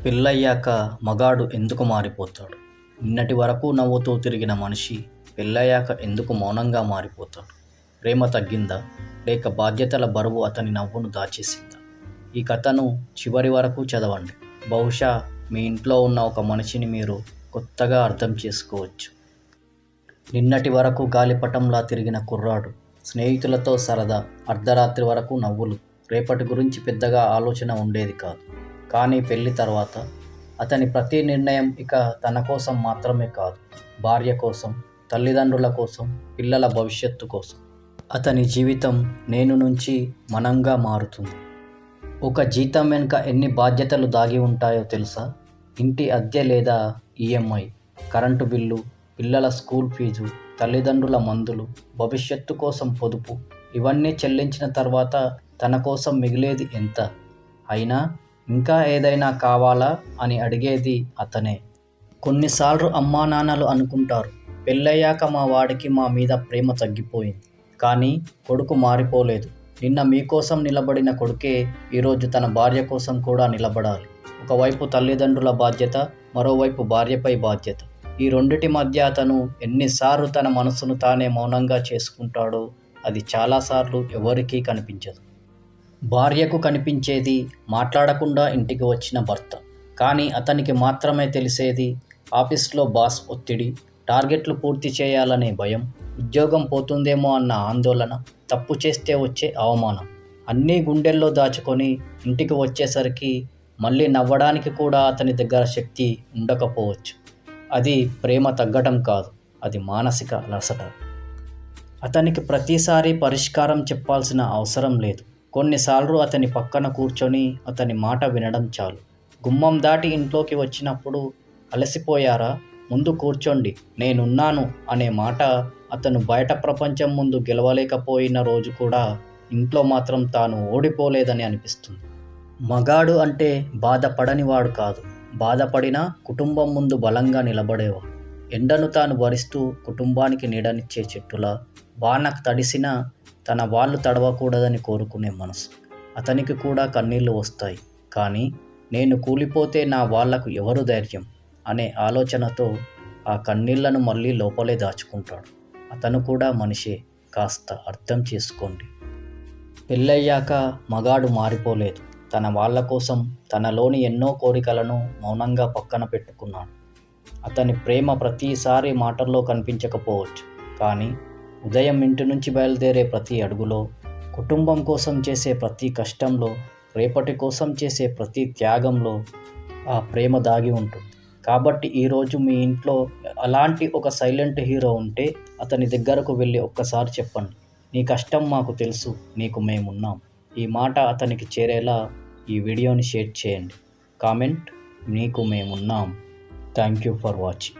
పెళ్ళయ్యాక మగాడు ఎందుకు మారిపోతాడు? నిన్నటి వరకు నవ్వుతూ తిరిగిన మనిషి పెళ్ళయ్యాక ఎందుకు మౌనంగా మారిపోతాడు? ప్రేమ తగ్గిందా? లేక బాధ్యతల బరువు అతని నవ్వును దాచేసిందా? ఈ కథను చివరి వరకు చదవండి. బహుశా మీ ఇంట్లో ఉన్న ఒక మనిషిని మీరు కొత్తగా అర్థం చేసుకోవచ్చు. నిన్నటి వరకు గాలిపటంలా తిరిగిన కుర్రాడు, స్నేహితులతో సరదా, అర్ధరాత్రి వరకు నవ్వులు, రేపటి గురించి పెద్దగా ఆలోచన ఉండేది కాదు. కానీ పెళ్లి తర్వాత అతని ప్రతి నిర్ణయం ఇక తన కోసం మాత్రమే కాదు, భార్య కోసం, తల్లిదండ్రుల కోసం, పిల్లల భవిష్యత్తు కోసం. అతని జీవితం నేను నుంచి మనంగా మారుతుంది. ఒక జీతం వెనుక ఎన్ని బాధ్యతలు దాగి ఉంటాయో తెలుసా? ఇంటి అద్దె లేదా ఈఎంఐ, కరెంటు బిల్లు, పిల్లల స్కూల్ ఫీజు, తల్లిదండ్రుల మందులు, భవిష్యత్తు కోసం పొదుపు, ఇవన్నీ చెల్లించిన తర్వాత తన కోసం మిగిలేది ఎంత? అయినా ఇంకా ఏదైనా కావాలా అని అడిగేది అతనే. కొన్నిసార్లు అమ్మా నాన్నలు అనుకుంటారు, పెళ్ళయ్యాక మా వాడికి మా మీద ప్రేమ తగ్గిపోయింది. కానీ కొడుకు మారిపోలేదు. నిన్న మీకోసం నిలబడిన కొడుకే ఈరోజు తన భార్య కోసం కూడా నిలబడాలి. ఒకవైపు తల్లిదండ్రుల బాధ్యత, మరోవైపు భార్యపై బాధ్యత. ఈ రెండిటి మధ్య అతను ఎన్నిసార్లు తన మనసును తానే మౌనంగా చేసుకుంటాడో అది చాలాసార్లు ఎవరికీ కనిపించదు. భార్యకు కనిపించేది మాట్లాడకుండా ఇంటికి వచ్చిన భర్త. కానీ అతనికి మాత్రమే తెలిసేది ఆఫీస్లో బాస్ ఒత్తిడి, టార్గెట్లు పూర్తి చేయాలనే భయం, ఉద్యోగం పోతుందేమో అన్న ఆందోళన, తప్పు చేస్తే వచ్చే అవమానం. అన్నీ గుండెల్లో దాచుకొని ఇంటికి వచ్చేసరికి మళ్ళీ నవ్వడానికి కూడా అతని దగ్గర శక్తి ఉండకపోవచ్చు. అది ప్రేమ తగ్గడం కాదు, అది మానసిక అలసట. అతనికి ప్రతిసారి పరిష్కారం చెప్పాల్సిన అవసరం లేదు. కొన్నిసార్లు అతని పక్కన కూర్చొని అతని మాట వినడం చాలు. గుమ్మం దాటి ఇంట్లోకి వచ్చినప్పుడు అలసిపోయారా, ముందు కూర్చోండి, నేనున్నాను అనే మాట అతను బయట ప్రపంచం ముందు గెలవలేకపోయిన రోజు కూడా ఇంట్లో మాత్రం తాను ఓడిపోలేదని అనిపిస్తుంది. మగాడు అంటే బాధపడనివాడు కాదు, బాధపడినా కుటుంబం ముందు బలంగా నిలబడేవాడు. ఎండను తాను భరిస్తూ కుటుంబానికి నీడనిచ్చే చెట్టులా, వానకు తడిసినా తన వాళ్ళు తడవకూడదని కోరుకునే మనసు. అతనికి కూడా కన్నీళ్లు వస్తాయి. కానీ నేను కూలిపోతే నా వాళ్లకు ఎవరు ధైర్యం అనే ఆలోచనతో ఆ కన్నీళ్లను మళ్ళీ లోపలే దాచుకుంటాడు. అతను కూడా మనిషే, కాస్త అర్థం చేసుకోండి. పెళ్ళయ్యాక మగాడు మారిపోలేదు. తన వాళ్ళ కోసం తనలోని ఎన్నో కోరికలను మౌనంగా పక్కన పెట్టుకున్నాడు. అతని ప్రేమ ప్రతిసారి మాటల్లో కనిపించకపోవచ్చు. కానీ ఉదయం ఇంటి నుంచి బయలుదేరే ప్రతి అడుగులో, కుటుంబం కోసం చేసే ప్రతి కష్టంలో, రేపటి కోసం చేసే ప్రతి త్యాగంలో ఆ ప్రేమ దాగి ఉంటుంది. కాబట్టి ఈరోజు మీ ఇంట్లో అలాంటి ఒక సైలెంట్ హీరో ఉంటే అతని దగ్గరకు వెళ్ళి ఒక్కసారి చెప్పండి, నీ కష్టం మాకు తెలుసు, నీకు మేమున్నాం. ఈ మాట అతనికి చేరేలా ఈ వీడియోని షేర్ చేయండి. కామెంట్, నీకు మేమున్నాం. Thank you for watching.